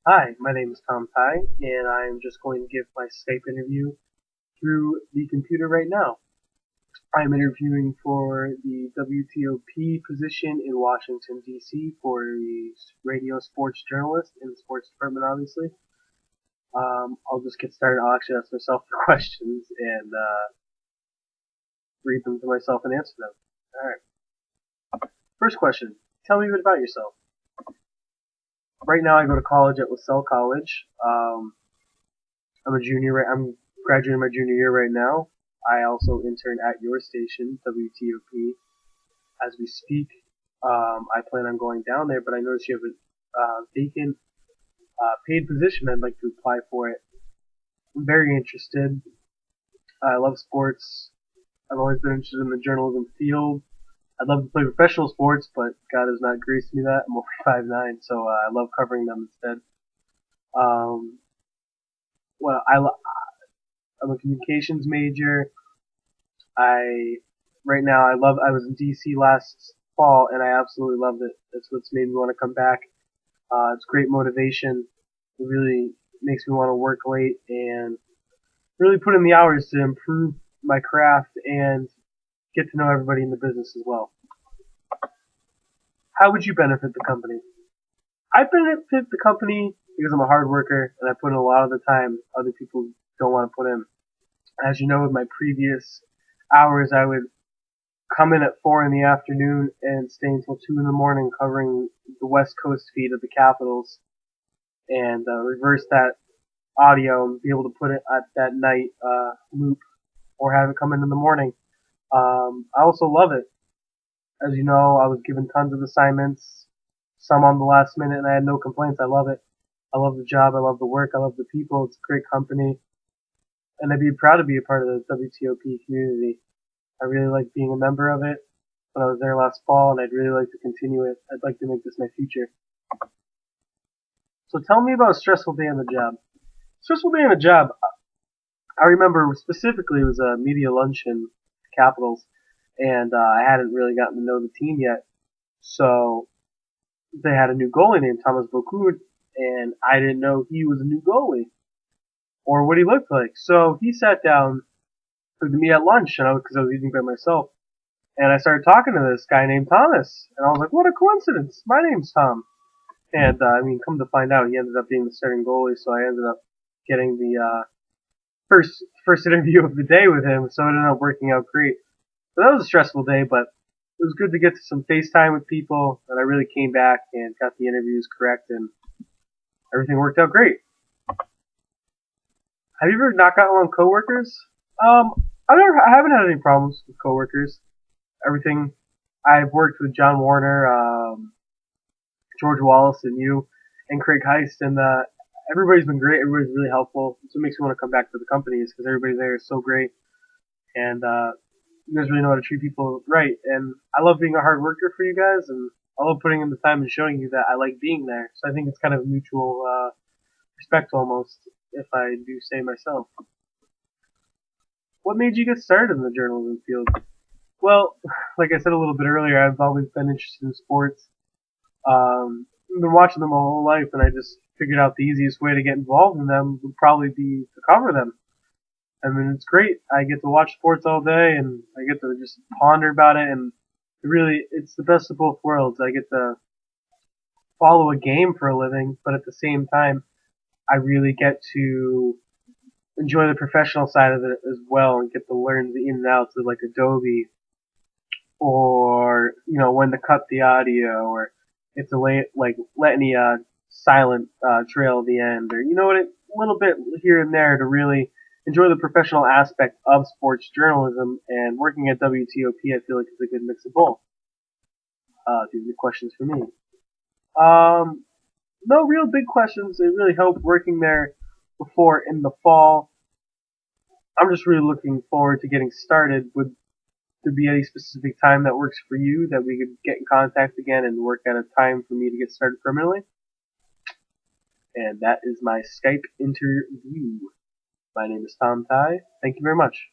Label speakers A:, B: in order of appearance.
A: Hi, my name is Tom Tighe, and I am just going to give my Skype interview through the computer right now. I'm interviewing for the WTOP position in Washington, D.C. for the radio sports journalist in the sports department, obviously. I'll just get started. I'll actually ask myself the questions and read them to myself and answer them. Alright. First question. Tell me a bit about yourself. Right now I go to college at LaSalle College. I'm a junior. I'm graduating my junior year right now. I also intern at your station, WTOP, as we speak. I plan on going down there, but I noticed you have a vacant paid position. I'd like to apply for it. I'm very interested. I love sports. I've always been interested in the journalism field. I'd love to play professional sports, but God has not graced me that. I'm over 5'9", so I love covering them instead. Um, well, I'm a communications major. I right now I was in DC last fall and I absolutely loved it. That's what's made me want to come back. It's great motivation. It really makes me want to work late and really put in the hours to improve my craft and get to know everybody in the business as well. How would you benefit the company? I benefit the company because I'm a hard worker and I put in a lot of the time other people don't want to put in. As you know, with my previous hours, I would come in at 4 in the afternoon and stay until 2 in the morning covering the West Coast feed of the Capitals and reverse that audio and be able to put it at that night loop or have it come in the morning. I also love it. As you know, I was given tons of assignments, some on the last minute, and I had no complaints. I love it. I love the job. I love the work. I love the people. It's a great company. And I'd be proud to be a part of the WTOP community. I really like being a member of it when I was there last fall, and I'd really like to continue it. I'd like to make this my future. So tell me about a stressful day on the job. Stressful day on the job. I remember specifically it was a media luncheon, Capitals, and I hadn't really gotten to know the team yet. So they had a new goalie named Thomas Bocoud, and I didn't know he was a new goalie or what he looked like. So he sat down with me at lunch, and because I was eating by myself, and I started talking to this guy named Thomas, and I was like, "What a coincidence! My name's Tom." And I mean, come to find out, he ended up being the starting goalie, so I ended up getting the first interview of the day with him. So it ended up working out great. So that was a stressful day, but it was good to get to some FaceTime with people, and I really came back and got the interviews correct, and everything worked out great. Have you ever not gotten along with coworkers? I haven't had any problems with coworkers. Everything, I've worked with John Warner, George Wallace, and you, and Craig Heist, and everybody's been great. Everybody's really helpful. That's what makes me want to come back to the company is because everybody there is so great, and you guys really know how to treat people right. And I love being a hard worker for you guys, and I love putting in the time and showing you that I like being there. So I think it's kind of mutual respect almost, if I do say myself. What made you get started in the journalism field? Well, like I said a little bit earlier, I've always been interested in sports. I've been watching them my whole life, and I just figured out the easiest way to get involved in them would probably be to cover them. I mean, it's great. I get to watch sports all day, and I get to just ponder about it, and it's the best of both worlds. I get to follow a game for a living, but at the same time, I really get to enjoy the professional side of it as well and get to learn the ins and outs of like Adobe or, when to cut the audio or if to let any, silent, trail at the end or, a little bit here and there to really enjoy the professional aspect of sports journalism and working at WTOP I feel like is a good mix of both. Do you have any questions for me? Um, no real big questions. It really helped working there before in the fall. I'm just really looking forward to getting started. Would there be any specific time that works for you that we could get in contact again and work at a time for me to get started permanently? And that is my Skype interview. My name is Tom Tighe. Thank you very much.